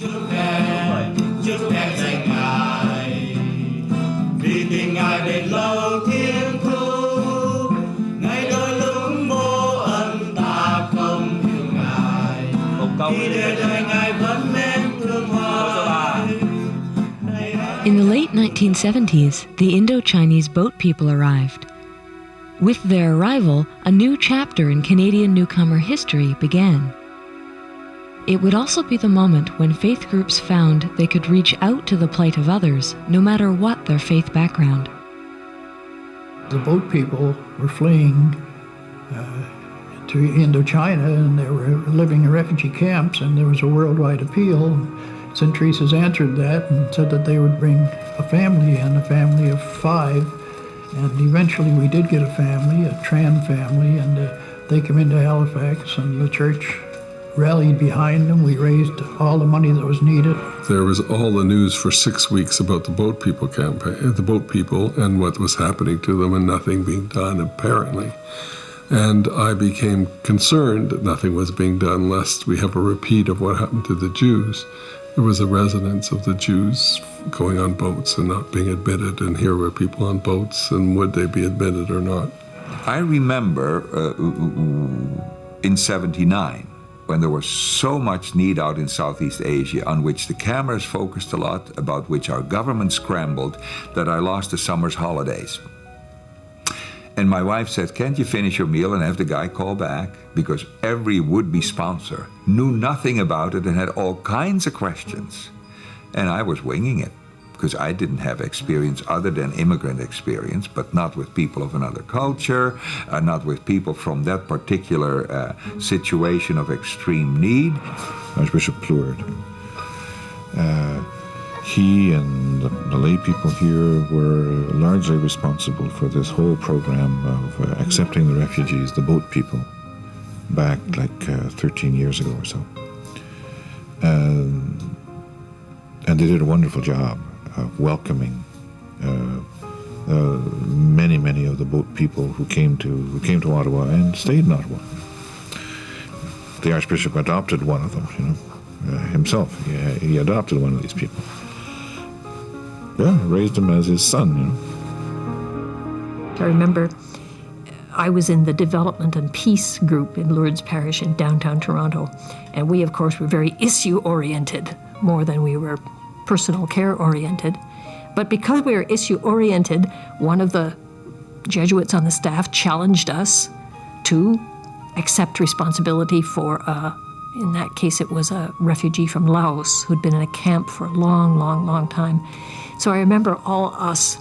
In the late 1970s, the Indo-Chinese boat people arrived. With their arrival, a new chapter in Canadian newcomer history began. It would also be the moment when faith groups found they could reach out to the plight of others, no matter what their faith background. The boat people were fleeing to Indochina, and they were living in refugee camps, and there was a worldwide appeal. St. Teresa's answered that and said that they would bring a family in, a family of 5. And eventually we did get a family, a Tran family, and they came into Halifax, and the church rallied behind them. We raised all the money that was needed. There was all the news for 6 weeks about the boat people campaign, the boat people and what was happening to them, and nothing being done, apparently. And I became concerned that nothing was being done, lest we have a repeat of what happened to the Jews. There was a resonance of the Jews going on boats and not being admitted, and here were people on boats, and would they be admitted or not? I remember in '79, when there was so much need out in Southeast Asia, on which the cameras focused a lot, about which our government scrambled, that I lost the summer's holidays. And my wife said, can't you finish your meal and have the guy call back? Because every would-be sponsor knew nothing about it and had all kinds of questions. And I was winging it, because I didn't have experience other than immigrant experience, but not with people of another culture, not with people from that particular situation of extreme need. Archbishop Plourde, he and the lay people here were largely responsible for this whole program of accepting the refugees, the boat people, back like 13 years ago or so. And they did a wonderful job of welcoming many of the boat people who came to Ottawa and stayed in Ottawa. The Archbishop adopted one of them, himself. He adopted one of these people. Yeah, raised him as his son, I remember I was in the Development and Peace group in Lourdes Parish in downtown Toronto, and we, of course, were very issue-oriented, more than we were personal care-oriented. But because we were issue-oriented, one of the Jesuits on the staff challenged us to accept responsibility for, in that case, it was a refugee from Laos who'd been in a camp for a long time. So I remember all us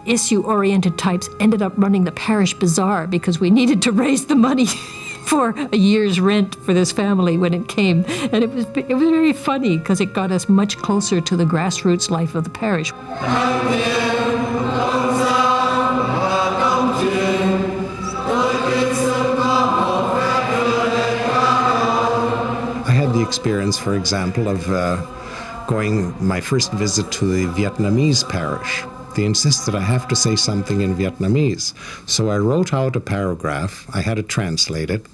issue-oriented types ended up running the parish bazaar because we needed to raise the money for a year's rent for this family when it came. And it was very funny because it got us much closer to the grassroots life of the parish. I had the experience, for example, of going my first visit to the Vietnamese parish. They insisted I have to say something in Vietnamese. So I wrote out a paragraph, I had it translated,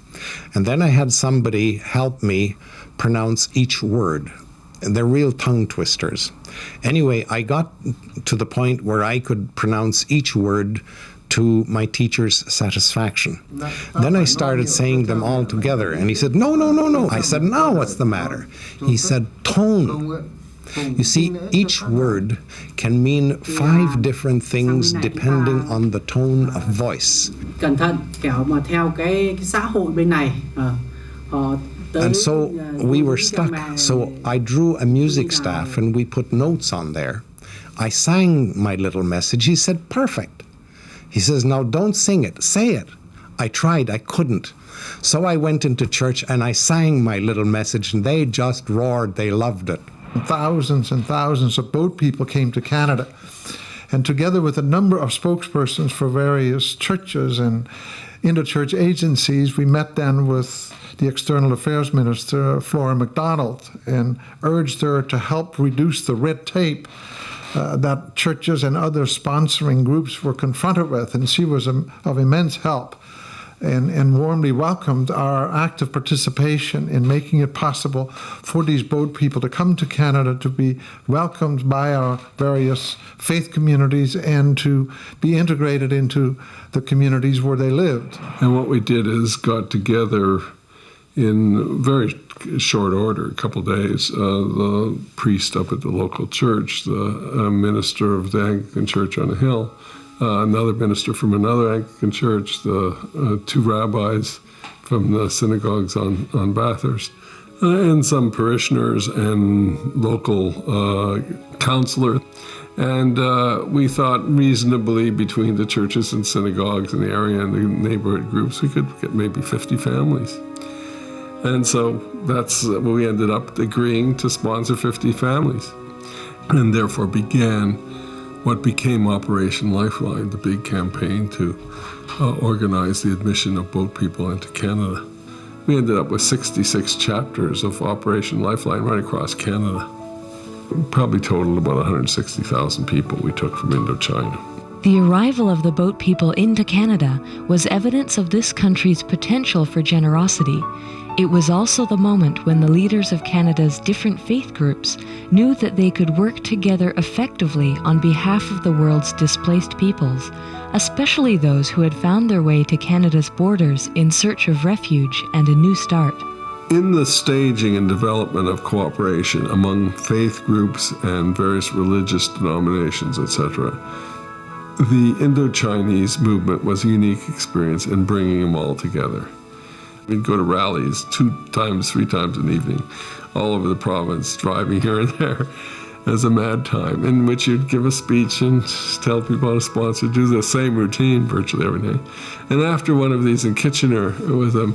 and then I had somebody help me pronounce each word. And they're real tongue twisters. Anyway, I got to the point where I could pronounce each word to my teacher's satisfaction. Then I started saying them all together, and he said, no. I said, now what's the matter? He said, tone. You see, each word can mean 5 different things depending on the tone of voice. And so we were stuck. So I drew a music staff and we put notes on there. I sang my little message. He said, perfect. He says, now don't sing it, say it. I tried, I couldn't. So I went into church and I sang my little message, and they just roared, they loved it. Thousands and thousands of boat people came to Canada, and together with a number of spokespersons for various churches and inter-church agencies, we met then with the External Affairs Minister, Flora MacDonald, and urged her to help reduce the red tape that churches and other sponsoring groups were confronted with, and she was of immense help. and warmly welcomed our active participation in making it possible for these boat people to come to Canada, to be welcomed by our various faith communities, and to be integrated into the communities where they lived. And what we did is got together in very short order, a couple of days, the priest up at the local church, the minister of the Anglican Church on the Hill, another minister from another Anglican church, the two rabbis from the synagogues on Bathurst, and some parishioners and local counselor. And we thought reasonably between the churches and synagogues in the area and the neighborhood groups, we could get maybe 50 families. And so that's we ended up agreeing to sponsor 50 families, and therefore began what became Operation Lifeline, the big campaign to organize the admission of boat people into Canada. We ended up with 66 chapters of Operation Lifeline right across Canada. Probably totaled about 160,000 people we took from Indochina. The arrival of the boat people into Canada was evidence of this country's potential for generosity. It was also the moment when the leaders of Canada's different faith groups knew that they could work together effectively on behalf of the world's displaced peoples, especially those who had found their way to Canada's borders in search of refuge and a new start. In the staging and development of cooperation among faith groups and various religious denominations, etc., the Indo-Chinese movement was a unique experience in bringing them all together. We'd go to rallies 2 times, 3 times an evening, all over the province, driving here and there as a mad time, in which you'd give a speech and tell people how to sponsor, do the same routine virtually every day. And after one of these in Kitchener, with a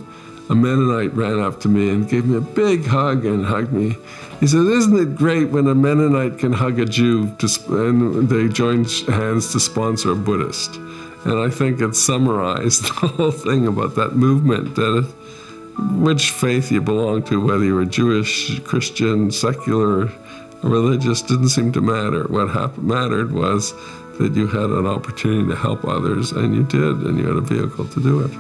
Mennonite ran up to me and gave me a big hug and hugged me. He said, "Isn't it great when a Mennonite can hug a Jew and they join hands to sponsor a Buddhist?" And I think it summarized the whole thing about that movement, that which faith you belong to, whether you were Jewish, Christian, secular, religious, didn't seem to matter. What mattered was that you had an opportunity to help others, and you did, and you had a vehicle to do it.